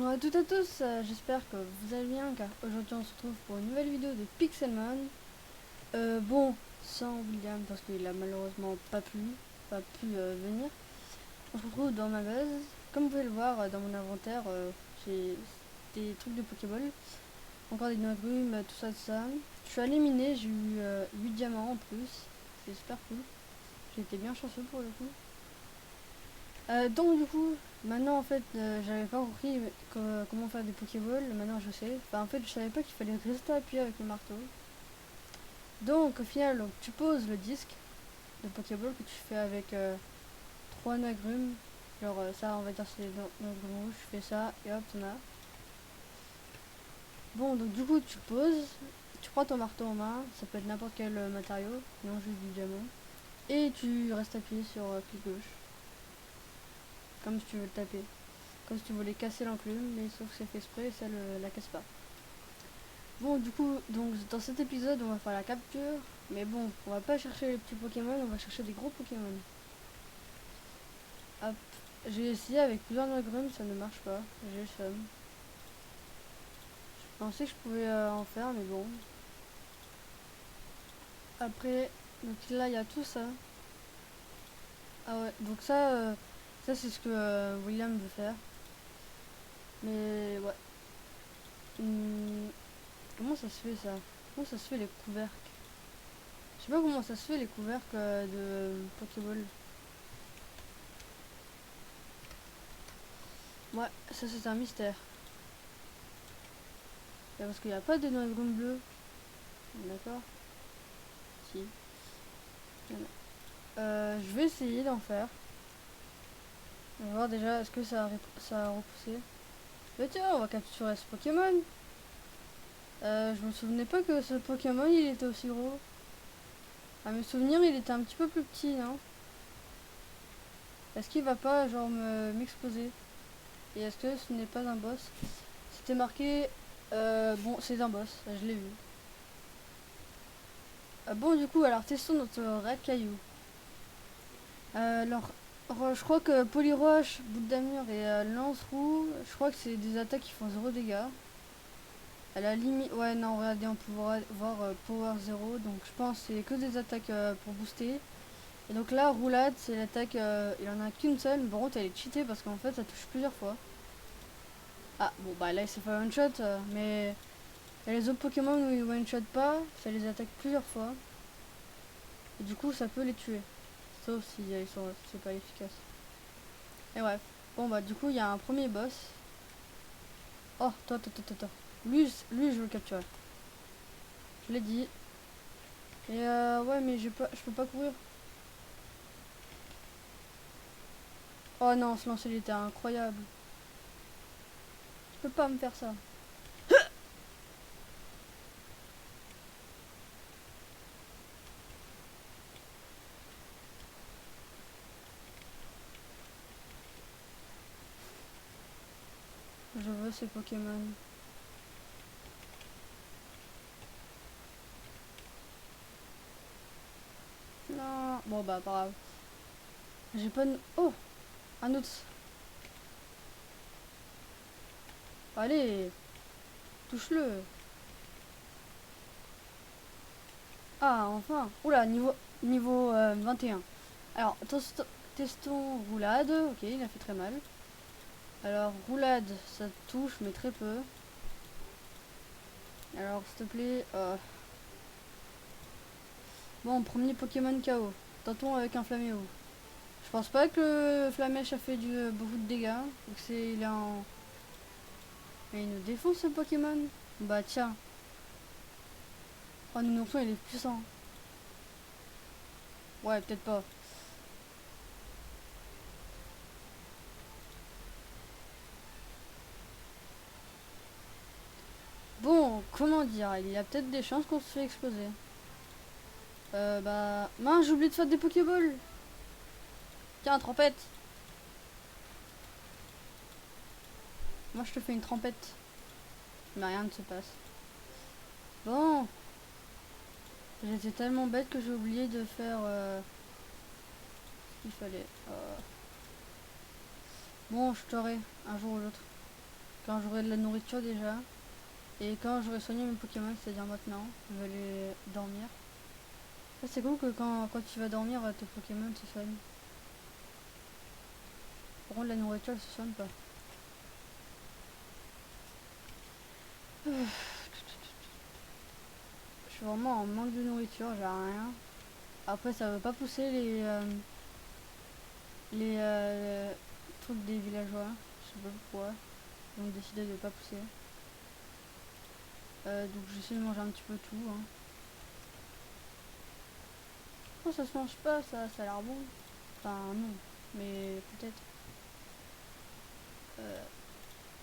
Bonjour à toutes et à tous, j'espère que vous allez bien car aujourd'hui on se retrouve pour une nouvelle vidéo de Pixelmon. Bon, sans William parce qu'il a malheureusement pas pu venir. On se retrouve dans ma base. Comme vous pouvez le voir dans mon inventaire, j'ai des trucs de Pokéball, encore des Nagrumes, tout ça. Je suis allé miner, j'ai eu 8 diamants en plus, c'est super cool. J'ai été bien chanceux pour le coup. Donc du coup, maintenant en fait, j'avais pas compris comment faire des Pokéballs, maintenant je sais. Enfin, en fait, je savais pas qu'il fallait rester appuyé avec le marteau. Donc au final, donc, tu poses le disque de Pokéball que tu fais avec 3 Nagrumes. Genre ça, on va dire c'est les Nagrumes rouges, je fais ça et hop, t'en as. Bon, donc du coup, tu poses, tu prends ton marteau en main, ça peut être n'importe quel matériau, non juste du diamant. Et tu restes appuyé sur clic gauche, comme si tu veux le taper. Comme si tu voulais casser l'enclume, mais sauf que c'est fait exprès et ça la casse pas. Bon, du coup, donc dans cet épisode, on va faire la capture, mais bon, on va pas chercher les petits Pokémon, on va chercher des gros Pokémon. Hop, j'ai essayé avec plusieurs Nagrumes, ça ne marche pas, j'ai le seum. Je pensais que je pouvais en faire, mais bon. Après, donc là, il y a tout ça. Ah ouais, donc ça c'est ce que William veut faire. Mais ouais. Comment ça se fait ça? Comment ça se fait les couvercles? Je sais pas comment ça se fait les couvercles de Pokéball. Ouais, ça c'est un mystère. Et parce qu'il n'y a pas de Nagrumes bleu. D'accord? Si. Je vais essayer d'en faire. On va voir déjà est-ce que ça a repoussé. Mais tiens, on va capturer ce Pokémon. Je me souvenais pas que ce Pokémon il était aussi gros. À mes souvenirs, il était un petit peu plus petit, non? Est-ce qu'il va pas genre m'exposer? Et est-ce que ce n'est pas un boss? C'était marqué. Bon, c'est un boss, je l'ai vu. Bon, du coup, alors testons notre Red Caillou. Alors, je crois que Poliroche, Bout d'Amur et Lance-Roue, je crois que c'est des attaques qui font 0 dégâts. À la limite, ouais, non, regardez, on peut voir Power 0, donc je pense que c'est que des attaques pour booster. Et donc là, Roulade, c'est l'attaque, il en a qu'une seule, mais par contre elle est cheatée parce qu'en fait ça touche plusieurs fois. Ah, bon, bah là il s'est fait one shot, mais il y a les autres Pokémon où ils one shot pas, ça les attaque plusieurs fois. Et du coup, ça peut les tuer. Sauf si c'est pas efficace. Et bref. Bon, bah, du coup, il y a un premier boss. Oh, toi. Lui, je veux le capturer. Je l'ai dit. Et ouais, mais je peux pas courir. Oh non, ce lancer, il était incroyable. Je peux pas me faire ça. Je veux ces Pokémon. Non. Bon, bah, pas grave. J'ai pas de... Oh, un autre. Allez, touche-le. Ah, enfin. Oula, niveau 21. Alors, testons roulade. Ok, il a fait très mal. Alors, roulade, ça touche, mais très peu. Alors, s'il te plaît. Bon, premier Pokémon KO. Tentons avec un Flaméo. Je pense pas que le Flamèche a fait beaucoup de dégâts. Donc il est en... Et il nous défonce ce Pokémon. Bah tiens. Oh, Nounourson, il est puissant. Ouais, peut-être pas. Bon, comment dire, il y a peut-être des chances qu'on se fait exploser. Bah... Mince, j'ai oublié de faire des Pokéballs. Tiens, trompette. Moi, je te fais une trompette. Mais rien ne se passe. Bon. J'étais tellement bête que j'ai oublié de faire ce qu'il fallait. Bon, je t'aurai un jour ou l'autre. quand j'aurai de la nourriture déjà. Et quand j'aurai soigné mes Pokémon, c'est-à-dire maintenant, je vais aller dormir. C'est cool que quand tu vas dormir, tes Pokémon se soignent. Par contre, la nourriture, elle se soigne pas. Je suis vraiment en manque de nourriture, j'ai rien. Après, ça veut pas pousser les trucs des villageois. Je sais pas pourquoi. Ils ont décidé de pas pousser. Donc j'essaie de manger un petit peu tout. Hein. Oh, ça se mange pas, ça a l'air bon. Enfin, non. Mais peut-être.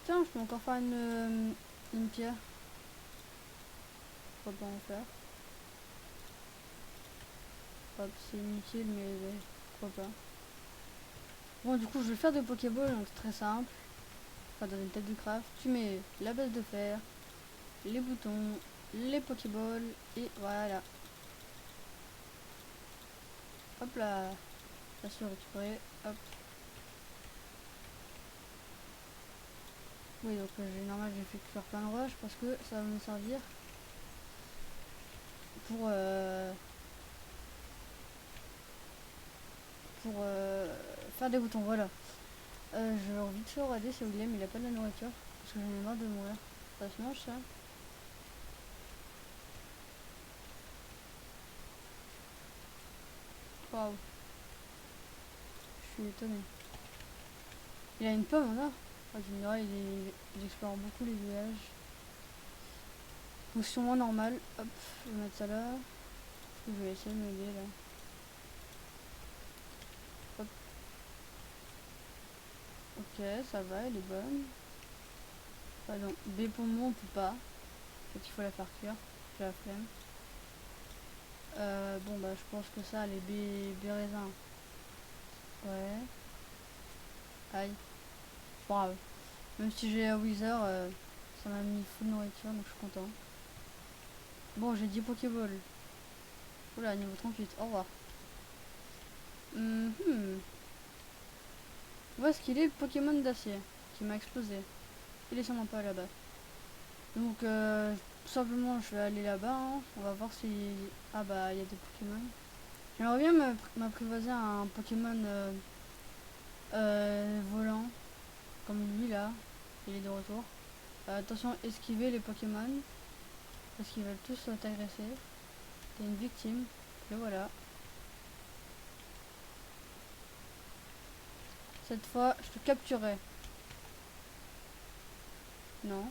Tiens, je peux encore faire une pierre. Pourquoi pas en faire. Hop, c'est inutile, mais pourquoi pas. Bon, du coup, je vais faire des Pokéballs, donc c'est très simple. Enfin, dans une tête de craft, tu mets la base de fer, les boutons, les Pokéballs, et voilà. Hop là, ça se récupérer, hop. Oui, donc normal, j'ai fait cuire plein de roches parce que ça va me servir pour faire des boutons, voilà. Je vais vite fait regarder si William il a pas de la nourriture parce que j'en ai marre de mourir. Ça se mange ça? Waouh, je suis étonné. Il a une pomme là. Ah, tu me diras, il explore beaucoup les villages. Sûrement normal. Hop, je vais mettre ça là. Je vais essayer de m'aider là. Hop. Ok, ça va, elle est bonne. Pardon, B poumons on peut pas. Donc il faut la faire cuire. J'ai la flemme. Bon bah je pense que ça, les B raisins. Ouais. Aïe. Bravo. Même si j'ai un Wither, ça m'a mis full nourriture donc je suis content. Bon, j'ai 10 Pokéballs. Oula, niveau 38. Au revoir. Où est-ce qu'il est le Pokémon d'acier qui m'a explosé? Il est sûrement pas là-bas. Donc tout simplement je vais aller là-bas. Hein. On va voir si... Ah bah il y a des Pokémon. J'aimerais bien m'apprivoiser un Pokémon volant. Comme lui là. Il est de retour. Attention, esquiver les Pokémon. Parce qu'ils veulent tous t'agresser. T'es une victime. Et voilà. Cette fois, je te capturerai. Non,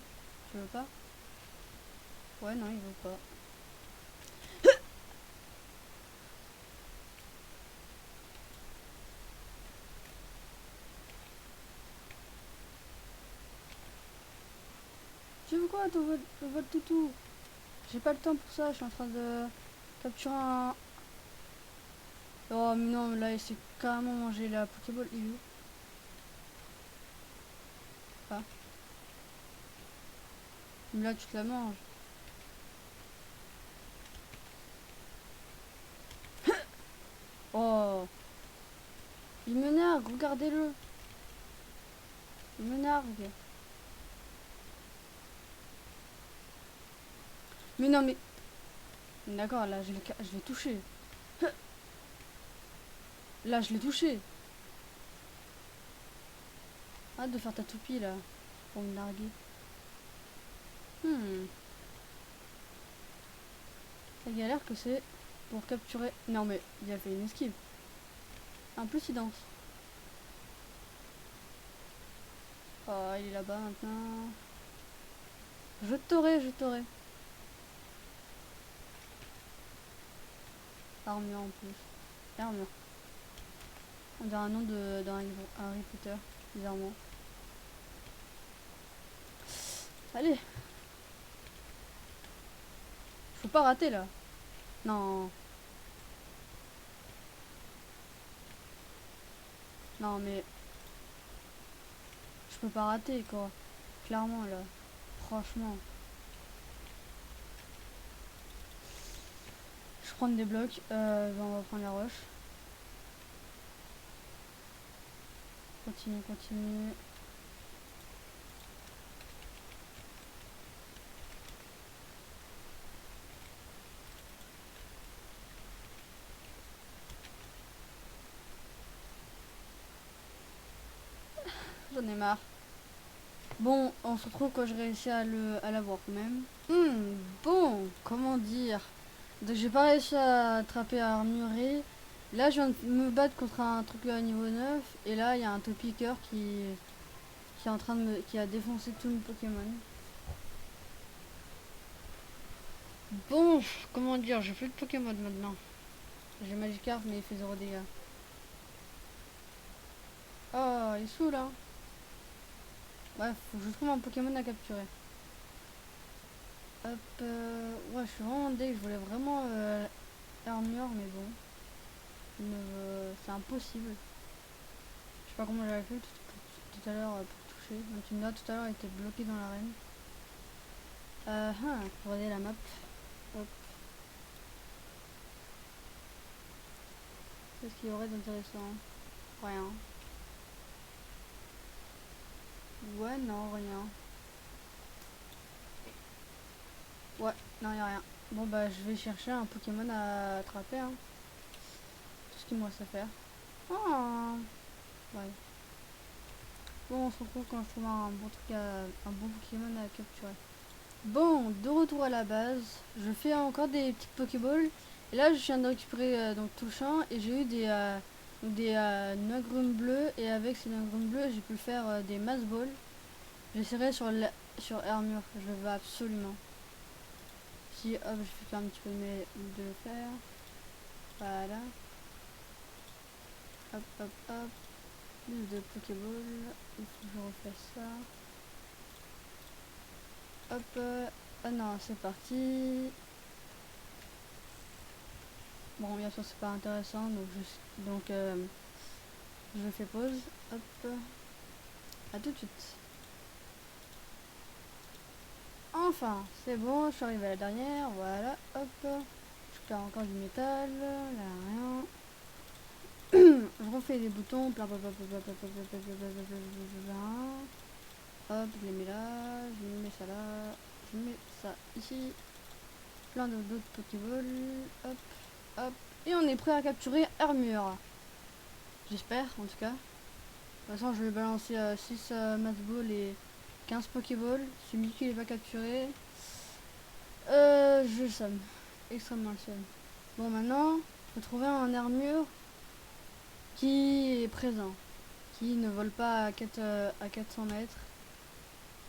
tu veux pas? Ouais, non, il veut pas. Tu veux quoi, ton votre toutou? J'ai pas le temps pour ça, je suis en train de capturer un... Oh mais non, là il s'est carrément mangé la Pokéball, il est où? Ah. Mais là tu te la manges. Oh. Il me nargue, regardez-le. Il me nargue. Mais non mais... D'accord, là je l'ai touché. Là je l'ai touché. Arrête de faire ta toupie là. Pour me narguer. Ça galère que c'est pour capturer... Non mais il a fait une esquive. En plus il danse. Oh il est là-bas maintenant. Je t'aurai, je t'aurai. Armure en plus. Armure. On dirait un nom d'un livre Harry Potter, bizarrement. Allez. Faut pas rater là. Non. Non mais... Je peux pas rater quoi. Clairement là. Franchement. Je prends des blocs. On va prendre la roche. Continue, continue. j'en ai marre. Bon, on se retrouve quand je réussis à l'avoir quand même. Bon, comment dire. Donc j'ai pas réussi à attraper à armurer. Là je viens de me battre contre un truc à niveau 9. Et là il y a un topiqueur qui est en train de qui a défoncé tous mes Pokémon. Bon, comment dire, j'ai plus de Pokémon maintenant. J'ai Magikarp mais il fait 0 dégâts. Oh, il est sous là. Bref, faut que je trouve un Pokémon à capturer. Hop, ouais, je suis vraiment deg, je voulais vraiment armure, mais bon. C'est impossible. Je sais pas comment j'avais fait tout à l'heure pour toucher. Donc tu me dis tout à l'heure, il était bloqué dans l'arène. Pour regarder la map. Hop. Qu'est-ce qu'il y aurait d'intéressant? Rien. Ouais, non, rien. Ouais, non, y a rien. Bon, bah, je vais chercher un Pokémon à attraper. Hein. Tout ce qu'il me reste à faire. Oh, ouais. Bon, on se retrouve quand je trouve un bon truc un bon Pokémon à capturer. Bon, de retour à la base, je fais encore des petites Pokéballs. Et là, je viens de récupérer donc tout le champ et j'ai eu des Nugrum bleus. Et avec ces Nugrum bleus, j'ai pu faire des Mass Balls. J'essaierai sur armure, je le veux absolument. Si, hop, je fais un petit peu de le faire. Voilà. Hop, hop, hop. Plus de Pokéball. Il faut que je refasse ça. Hop. Ah non, c'est parti. Bon, bien sûr, c'est pas intéressant, donc je fais pause. Hop. À tout de suite. Enfin, c'est bon, je suis arrivé à la dernière. Voilà, hop. Je perds encore du métal. Là, rien. Je refais des boutons. Hop, je les mets là. Je mets ça là. Je mets ça ici. Plein d'autres Pokéballs. Hop, hop. Et on est prêt à capturer Armure. J'espère, en tout cas. De toute façon, je vais balancer 6 Mass Ball et 15 Pokéball. Celui qui n'est pas capturé, je le somme. Extrêmement le somme. Bon, maintenant, il faut trouver un armure qui est présent. Qui ne vole pas à 400 mètres.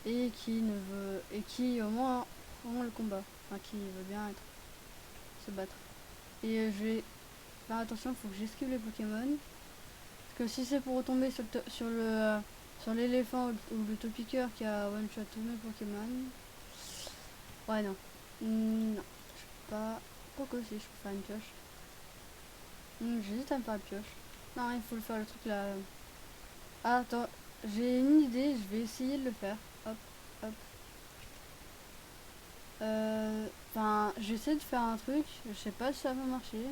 Et qui ne veut. Et qui, au moins, prend le combat. Enfin, qui veut bien se battre. Et je vais faire attention, il faut que j'esquive les Pokémon. Parce que si c'est pour retomber sur l'éléphant ou le topiqueur qui a one shot tous mes Pokémon. Ouais, non. Non, je peux pas. Pourquoi si je peux faire une pioche? J'hésite à me faire une pioche. Non, il faut le faire le truc là. Ah, attends, j'ai une idée, je vais essayer de le faire. Hop, hop. Enfin, j'essaie de faire un truc, je sais pas si ça va marcher.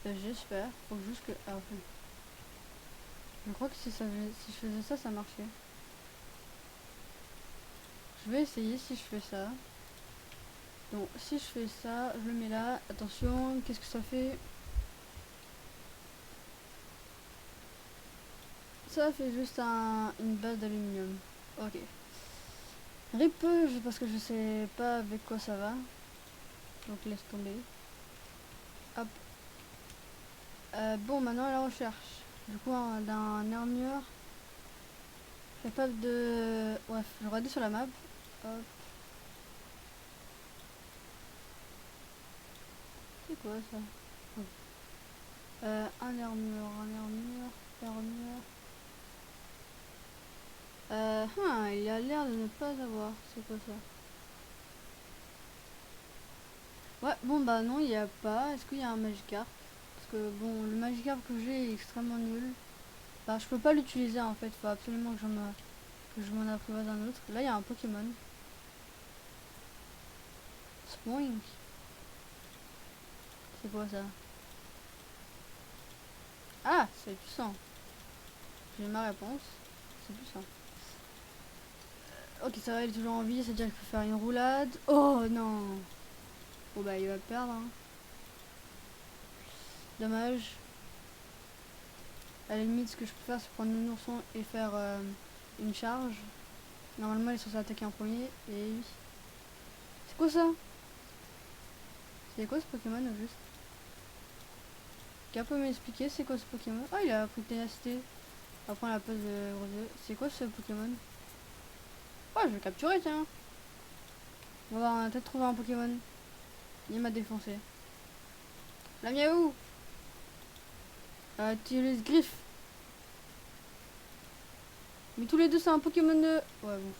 J'espère. Faut juste que. Ah, oui. Je crois que si je faisais ça, ça marchait. Je vais essayer si je fais ça. Donc si je fais ça, je le mets là. Attention, qu'est-ce que ça fait? Ça fait juste une base d'aluminium. Ok. RIP, parce que je sais pas avec quoi ça va. Donc laisse tomber. Hop. Bon, maintenant à la recherche. Du coup, d'un armure. Capable de... Bref, je vais regarder sur la map. Hop. C'est quoi ça? Un armure. Il a l'air de ne pas avoir. C'est quoi ça? Ouais, bon bah non, il n'y a pas. Est-ce qu'il y a un Magikarp? Parce que bon, le Magikarp que j'ai est extrêmement nul. Bah, je peux pas l'utiliser en fait. Faut absolument que je m'en apprivoise un autre. Là, il y a un Pokémon. Spoink. C'est quoi ça? Ah, c'est puissant. J'ai ma réponse. C'est puissant. Ok, ça va, il est toujours en vie. C'est-à-dire qu'il faut faire une roulade. Oh non. Bon bah, il va perdre. Hein. Dommage. À la limite, ce que je peux faire, c'est prendre un ourson et faire une charge. Normalement, il est censé attaquer en premier. Et oui. C'est quoi ça? C'est quoi ce Pokémon au juste? Quelqu'un peut m'expliquer c'est quoi ce Pokémon? Ah, il a pris ténacité. Après la place de gros œuf. C'est quoi ce Pokémon? Oh, je vais le capturer, tiens. On va voir, on a peut-être trouvé un Pokémon. Il m'a défoncé. La miaou! Tu les griffes. Mais tous les deux, c'est un Pokémon de. Ouais, bon.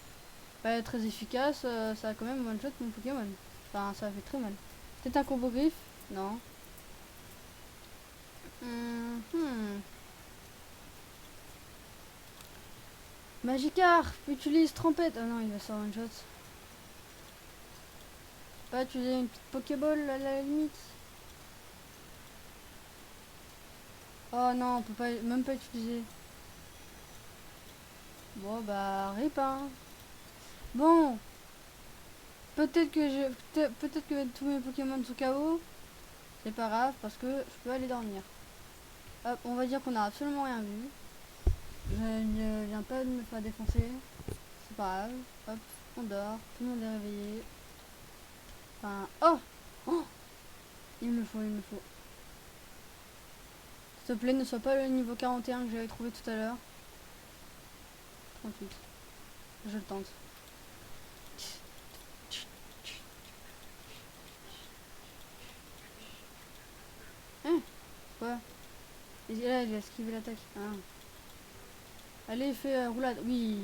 Pas très efficace, ça a quand même one shot mon Pokémon. Enfin, ça fait très mal. Peut-être un combo griffe? Non. Magikarp, utilise trompette. Oh non, il va se faire one shot. Pas utiliser une petite Pokéball à la limite. Oh non, on peut pas, même pas utiliser. Bon bah rip hein. Bon, peut-être que tous mes Pokémon sont KO. C'est pas grave parce que je peux aller dormir. Hop, on va dire qu'on a absolument rien vu. Je ne viens pas de me faire défoncer. C'est pas grave. Hop, on dort. Tout le monde est réveillé. Enfin, oh, oh, il me le faut, il me le faut. S'il te plaît, ne sois pas le niveau 41 que j'avais trouvé tout à l'heure. 38. Je le tente. Hein? Quoi? Et là, il a esquivé l'attaque. Ah. Allez, fais roulade. Oui.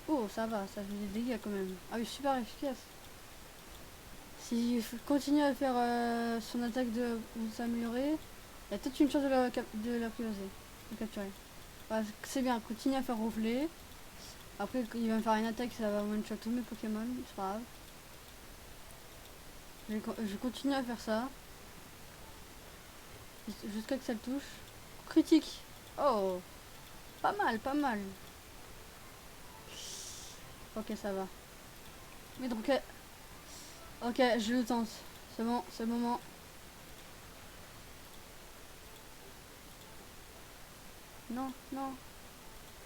Oh, ça va, ça fait des dégâts quand même. Ah oui, super efficace. S'il continue à faire son attaque de s'améliorer, il y a peut-être une chance de la prioriser, de capturer. Ouais, c'est bien, continue à faire rouler. Après, il va me faire une attaque, ça va one-shot tous mes Pokémon, c'est pas grave. Je continue à faire ça. Jusqu'à que ça le touche. Critique. Oh, pas mal, pas mal. Ok, ça va. Mais donc, ok, je le tente. C'est bon, c'est le moment. Non, non.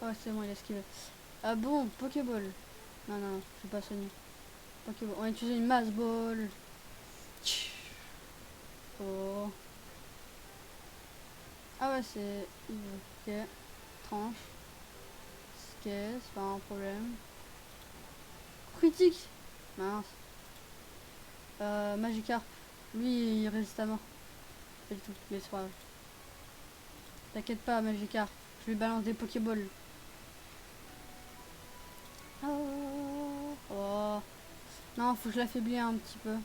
Oh, c'est bon, il a esquivé. Ah bon, Pokéball. Non, non, je vais pas soigner. Pokéball. On va utiliser une masse ball. Oh. Ah ouais, c'est. Ok. Tranche. Ok, c'est pas un problème. Critique. Mince. Magikarp. Lui, il résiste à mort. Pas du tout, mais c'est pas grave. T'inquiète pas, Magikarp. Je lui balance des Pokéballs. Oh. Oh. Non, faut que je l'affaiblis un petit peu.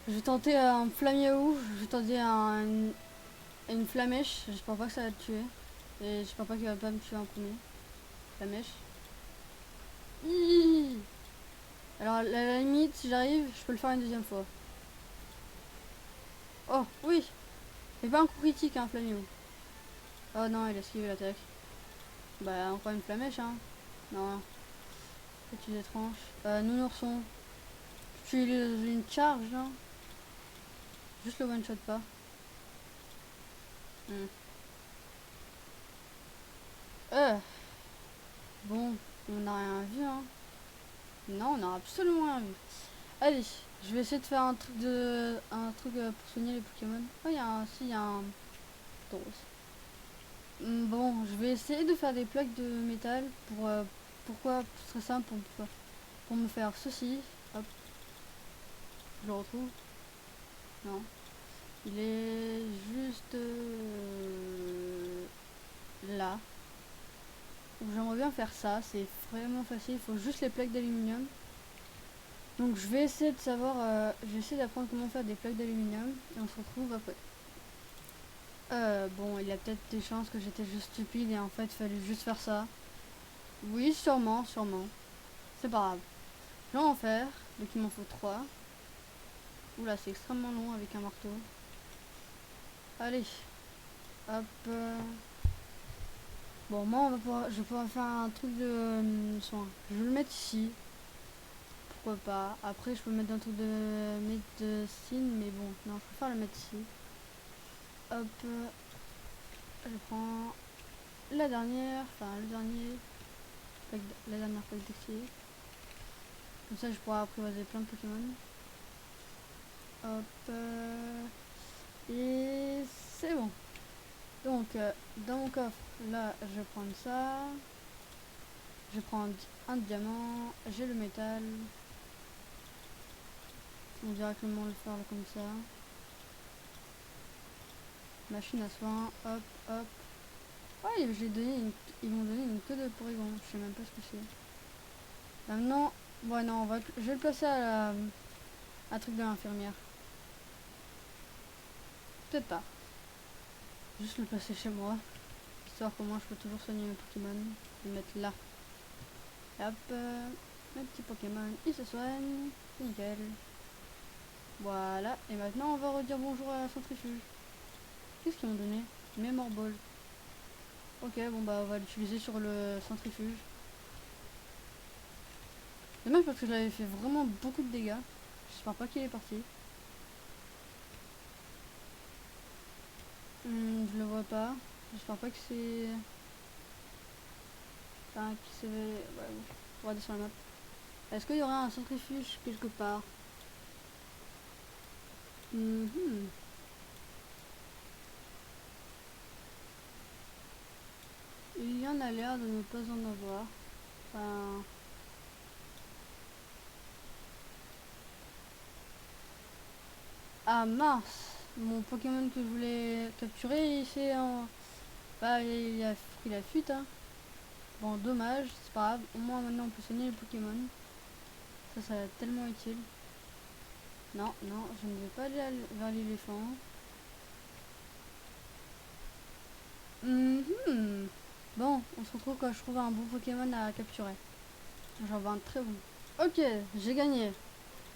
Je vais tenter un Flamiaou. Je vais tenter une Flamèche. J'espère pas que ça va le tuer. Et j'espère pas qu'il va pas me tuer en premier. Flamèche. Hihi. Alors, à la limite, si j'arrive, je peux le faire une deuxième fois. Oh, oui. C'est pas un coup critique, hein, Flamio. Oh non, il a esquivé l'attaque. Bah, encore une Flamèche, hein. Non. Tu des tranches. Nounourson. Tu utilises une charge, hein. Juste le one-shot pas. Bon, on n'a rien vu, hein. Non, on n'a absolument rien vu. Allez, je vais essayer de faire un truc pour soigner les Pokémon. Oh, il y a un, si, il y a un Tauros. Bon, je vais essayer de faire des plaques de métal pour pourquoi ce serait simple pour me faire ceci. Hop, je le retrouve. Non, il est juste là. Donc j'aimerais bien faire ça, c'est vraiment facile, il faut juste les plaques d'aluminium. Donc je vais essayer de savoir, je vais essayer d'apprendre comment faire des plaques d'aluminium et on se retrouve après. Bon, il y a peut-être des chances que j'étais juste stupide et en fait il fallait juste faire ça. Oui, sûrement, sûrement. C'est pas grave. Je vais en faire, donc il m'en faut 3. Oula, c'est extrêmement long avec un marteau. Allez, hop. Bon, moi je vais pouvoir faire un truc de soin. Je vais le mettre ici. Pourquoi pas. Après, je peux mettre un truc de médecine, mais bon, non, je préfère le mettre ici. Hop. je prends la dernière, enfin le dernier, la dernière pack d'exilés. Comme ça je pourrais apprivoiser plein de Pokémon. Hop, et c'est bon. Donc dans mon coffre, là je vais prendre ça. Je vais prendre un diamant, j'ai le métal. On va directement le faire comme ça. Machine à soin, hop, hop. Ouais, ils m'ont donné une queue de porygon, je sais même pas ce que c'est. Maintenant, bon non, je vais le placer à un truc de l'infirmière. Peut-être pas. Juste le placer chez moi. Histoire que moi je peux toujours soigner mes Pokémon. Le mettre là. Et hop, mes petits Pokémon, ils se soignent. Nickel. Voilà. Et maintenant on va redire bonjour à la centrifuge. Qu'est-ce qu'ils m'ont donné? Mémoire ball. Ok, bon bah on va l'utiliser sur le centrifuge. Dommage parce que je l'avais fait vraiment beaucoup de dégâts. J'espère pas qu'il est parti. Je le vois pas. J'espère pas que c'est... Enfin, qui s'est... Ouais, regardez sur la map. Est-ce qu'il y aura un centrifuge quelque part? Il y en a l'air de ne pas en avoir. Enfin... Ah mince! Mon Pokémon que je voulais capturer, il s'est en... Bah, il a pris la fuite, hein. Bon, dommage, c'est pas grave. Au moins, maintenant, on peut soigner les Pokémon. Ça va être tellement utile. Non, non, je ne vais pas aller vers l'éléphant. Bon, on se retrouve quand je trouve un bon Pokémon à capturer. J'en veux un très bon. Ok, j'ai gagné.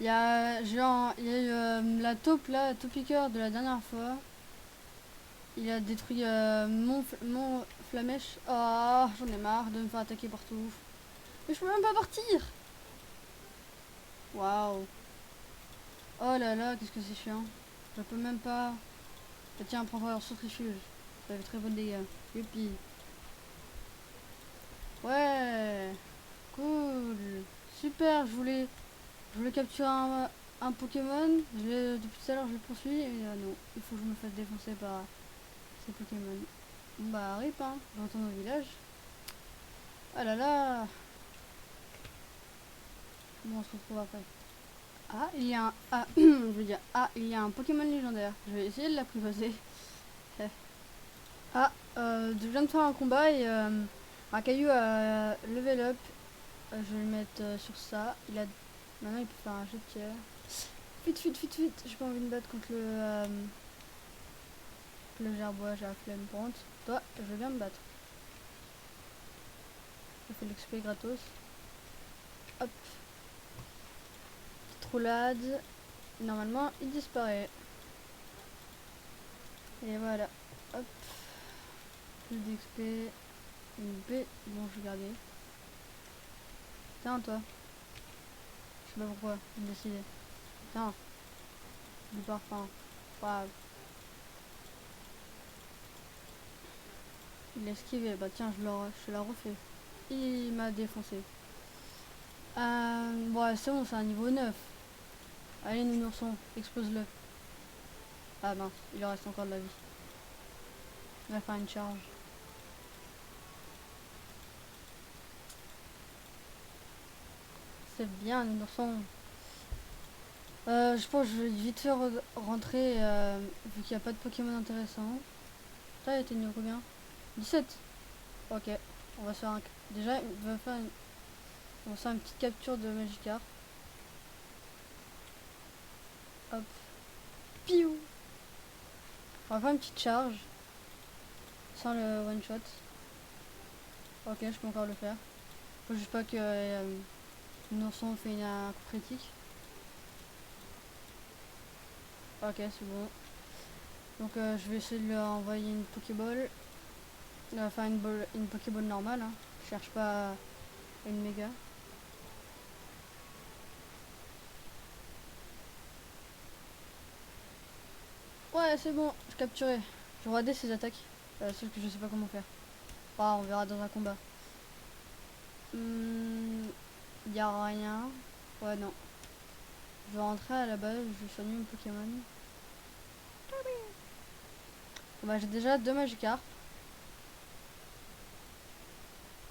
Il y a eu la taupe là, Taupiqueur de la dernière fois. Il a détruit mon Flamèche. Oh, j'en ai marre de me faire attaquer partout. Mais je peux même pas partir. Waouh. Oh là là, qu'est-ce que c'est chiant. Je peux même pas. Ah, tiens, prends un centrifuge. Ça fait très bon dégâts. Youpi. Ouais. Cool. Super, je voulais capturer un Pokémon. Depuis tout à l'heure, je le poursuis. Et non, il faut que je me fasse défoncer par ces Pokémon. Bon bah, rip, hein. Je retourne au village. Ah là là. Bon, on se retrouve après. Ah, il y a un... Ah, je veux dire... Ah, il y a un Pokémon légendaire. Je vais essayer de l'apprivoiser. Ah, je viens de faire un combat et un caillou a level up. Je vais le mettre sur ça. Maintenant, il peut faire un jet de pierre. Vite, vite, vite, vite. J'ai pas envie de me battre contre le gerbois. J'ai la flemme. Par contre, toi, je veux bien me battre. Je fais l'XP gratos. Hop. Petite roulade. Normalement, il disparaît. Et voilà. Hop. Plus d'XP. Une B. Bon, je vais garder. Tiens, toi. Je sais pas pourquoi. J'ai décidé. Tiens. Du parfum. Waouh. Il a esquivé. Bah tiens, je la refais. Il m'a défoncé. Bon, c'est bon, c'est un niveau 9. Allez, nounourson, explose-le. Ah mince, il en reste encore de la vie. On va faire une charge. C'est bien, nounourson. Je pense que je vais vite faire rentrer, vu qu'il n'y a pas de Pokémon intéressant. Ça, il était niveau combien? 17. Ok, on va se faire un... Déjà, on va faire une petite capture de Magikarp. Hop. Piou. On va faire une petite charge. Sans le one shot. Ok, je peux encore le faire. Faut juste pas que Nourson fait un coup critique. Ok, c'est bon. Donc je vais essayer de lui envoyer une Pokéball. Enfin une Pokéball normale. Hein. Je cherche pas une méga. Ouais, c'est bon, je capturé. Je regardais ses attaques. Sauf que je sais pas comment faire. Ah, on verra dans un combat. Y a rien. Ouais, non. Je vais rentrer à la base, je vais soigner mon Pokémon. Bah, j'ai déjà 2 Magikarp.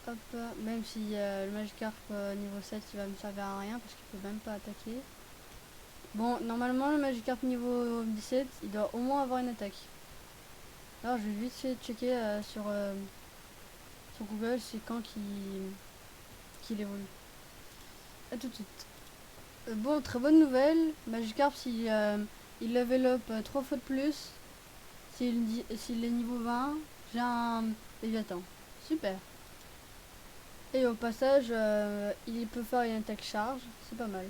Hop, même si le Magikarp niveau 7 il va me servir à rien parce qu'il peut même pas attaquer. Bon, normalement le Magikarp niveau 17 il doit au moins avoir une attaque. Alors je vais vite fait checker sur Google c'est quand qu'il évolue. A tout de suite. Bon, très bonne nouvelle. Magikarp si il level up 3 fois de plus. S'il est niveau 20, j'ai un Léviathan. Super. Et au passage, il peut faire une attaque charge, c'est pas mal.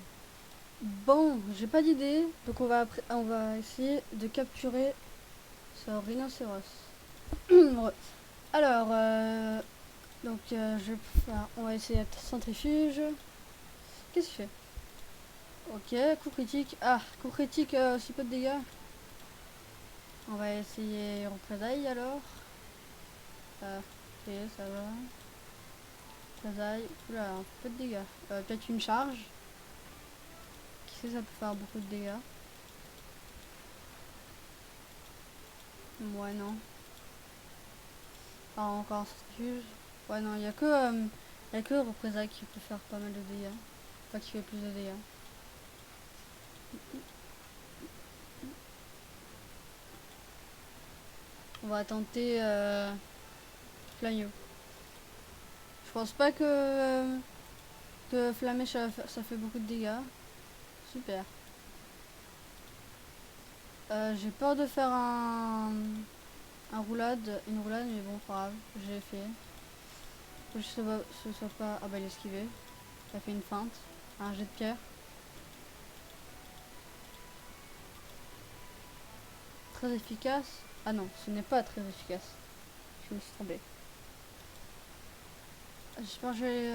Bon, j'ai pas d'idée, donc on va essayer de capturer ce rhinocéros. Ouais. Alors, on va essayer la centrifuge. Qu'est-ce qu'il fait? Ok, coup critique. Ah, coup critique, aussi peu de dégâts. On va essayer représailles alors. Ok, ça va. Représailles. Oula, un peu de dégâts. Peut-être une charge. Qui sait, ça peut faire beaucoup de dégâts. Ouais, non. Ah, encore un centrifuge. Ouais, non, y a que représailles qui peut faire pas mal de dégâts. Enfin, qui fait plus de dégâts. On va tenter Flamio. Je pense pas que Flamèche ça fait beaucoup de dégâts. Super. J'ai peur de faire une roulade, mais bon, pas grave, j'ai fait. Que ce soit pas. Ah bah il a esquivé. Il a fait une feinte. Un jet de pierre. Très efficace. Ah non, ce n'est pas très efficace. Je me suis trompée. J'espère que je vais.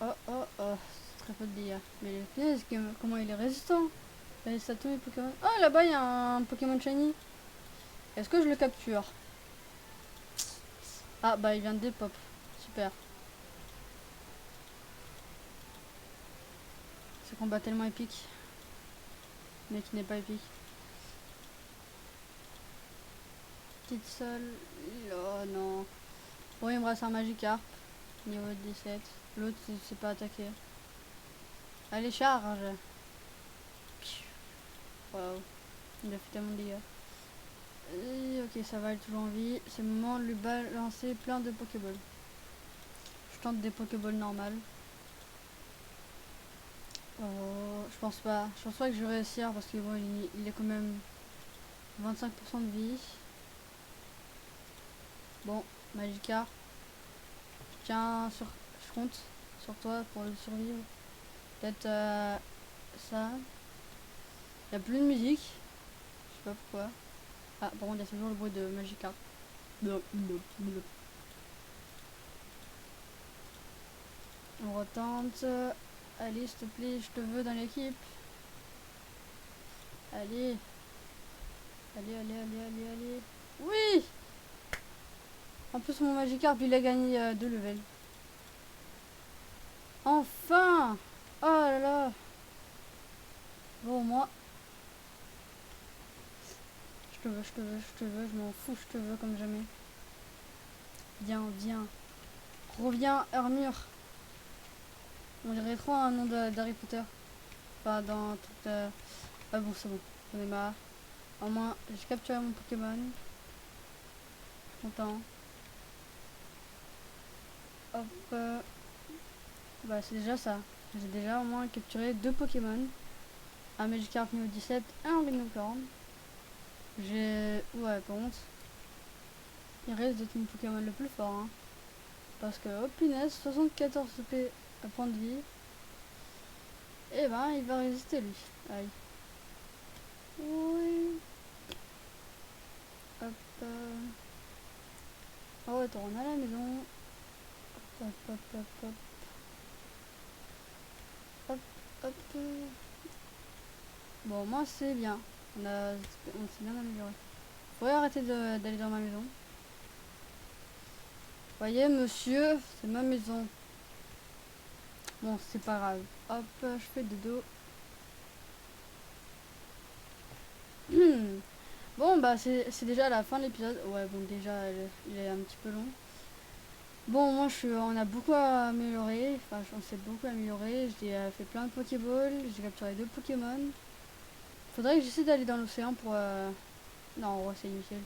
Oh oh oh, c'est très peu de dégâts. Mais comment il est résistant? Là, ça tous les Pokémon. Oh là-bas il y a un Pokémon Shiny. Est-ce que je le capture? Ah bah il vient de dépop. Super. Ce combat tellement épique. Mais qui n'est pas épique. Petite seule. Oh non. Bon, il me reste un Magikarp. Niveau 17. L'autre, c'est pas attaqué. Allez, charge. Waouh. Il a fait tellement de dégâts. Ok, ça va, il est toujours en vie. C'est le moment de lui balancer plein de Pokéballs. Je tente des Pokéballs normales. Oh, je pense pas. Je pense pas que je vais réussir parce que bon, il est quand même 25% de vie. Bon, Magikarp. Je compte sur toi pour le survivre. Peut-être ça. Il n'y a plus de musique. Je sais pas pourquoi. Ah, par contre, il y a toujours le bruit de Magikarp. On retente. Allez, s'il te plaît, je te veux dans l'équipe. Allez. Allez, allez, allez, allez, allez. Oui! En plus, mon Magikarp, il a gagné 2 levels. Enfin! Oh là là! Bon, moi. Je te veux, je te veux, je te veux, je m'en fous, je te veux comme jamais. Viens, viens. Reviens, Armure. On dirait trop un nom d'Harry Potter. Enfin, dans toute. Ah bon, c'est bon. J'en ai marre. Au moins, j'ai capturé mon Pokémon. Content. Hop. Bah, c'est déjà ça. J'ai déjà au moins capturé 2 Pokémon. Un Magikarp niveau 17 et un Rhinocorn. Ouais, par contre, il risque d'être mon Pokémon le plus fort. Hein. Parce que, oh punaise, 74 points de vie. Et ben, il va résister lui. Aïe. Oui. Hop. On retourne à la maison. Hop, hop, hop, hop. Hop, hop. Bon, moi c'est bien. On s'est bien amélioré. Faudrait arrêter d'aller dans ma maison. Voyez, monsieur, c'est ma maison. Bon, c'est pas grave. Hop, je fais dodo. Bon, bah, c'est déjà la fin de l'épisode. Ouais, bon, déjà, il est un petit peu long. Bon, moi, on a beaucoup amélioré. Enfin, on s'est beaucoup amélioré. J'ai fait plein de Pokéballs. J'ai capturé 2 Pokémon. Faudrait que j'essaie d'aller dans l'océan pour... Non, ouais, c'est inutile.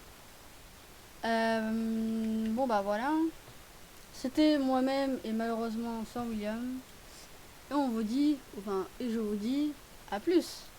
Bon, bah, voilà. C'était moi-même et malheureusement sans William. Et on vous dit... Enfin, et je vous dis... À plus!